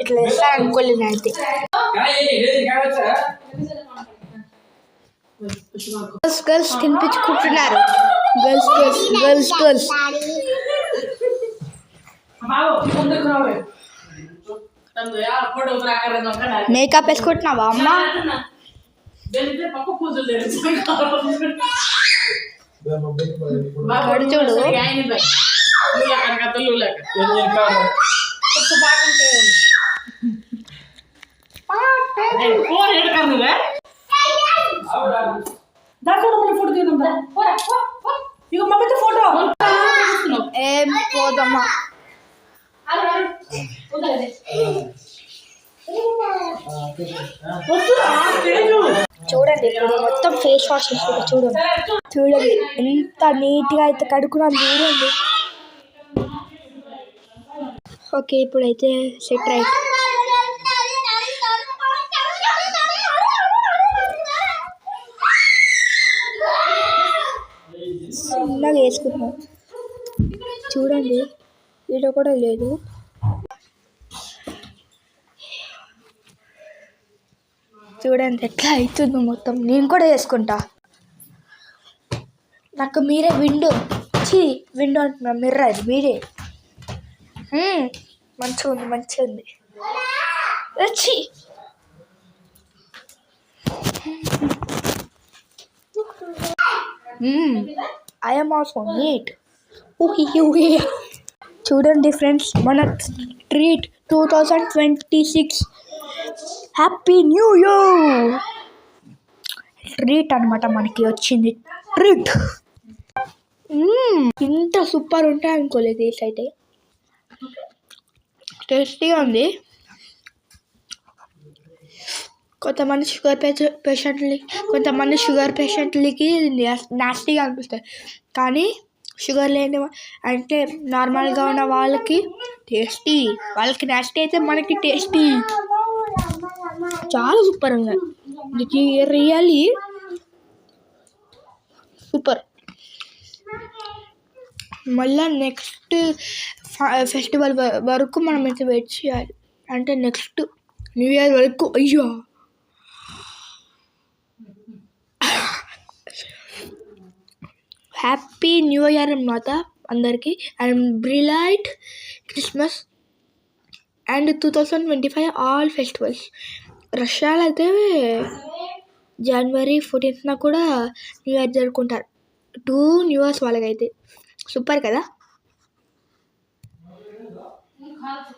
ఇట్లా వేస్తా అనుకోలేదు అయితే. గర్ల్స్ తినిపించుకుంటున్నారు. గర్ల్స్ మేకప్ వేసుకుంటున్నావా అమ్మ? చూడు ఏం పోదమ్మా. చూడండి ఇప్పుడు మొత్తం ఫేస్ వాష్ చేసి చూడండి ఎంత నీట్గా అయితే కడుక్కున్నాను చూడండి. ఓకే ఇప్పుడైతే సెట్ రైట్. చిన్నగా వేసుకున్నాం చూడండి, వీడియో కూడా లేదు. చూడండి ఎట్లా అవుతుందో మొత్తం. నేను కూడా వేసుకుంటా. నాకు మీరే విండో అంటున్నా, మిర్రర్ అది మీరే. మంచిగా ఉంది వచ్చి. I'm also neat. చూడండి ఫ్రెండ్స్, మన treat 2026 happy new year treat అనమాట. మనకి వచ్చింది ట్రీట్. ఇంత సూపర్ ఉంటాయి అనుకోలేదు. టేస్ట్ అయితే టేస్టీగా ఉంది. కొంతమంది షుగర్ పేషెంట్లకి నాస్టీగా అనిపిస్తుంది, కానీ షుగర్ లేని అంటే నార్మల్గా ఉన్న వాళ్ళకి టేస్టీ, వాళ్ళకి నాస్టీ అయితే మనకి టేస్టీ. చాలా సూపర్ ఉంది. ఇది రియల్లీ సూపర్. మళ్ళీ నెక్స్ట్ ఫెస్టివల్ వరకు మనం అయితే వెయిట్ చేయాలి. అంటే నెక్స్ట్ న్యూ ఇయర్ వరకు. అయ్యో హ్యాపీ న్యూ ఇయర్ అన్నమాట అందరికీ. And brilliant Christmas and 2025 all festivals. రష్యాలో అయితే January 14th కూడా న్యూ ఇయర్ జరుపుకుంటారు. 2 న్యూ ఇయర్స్ వాళ్ళకైతే సూపర్ కదా.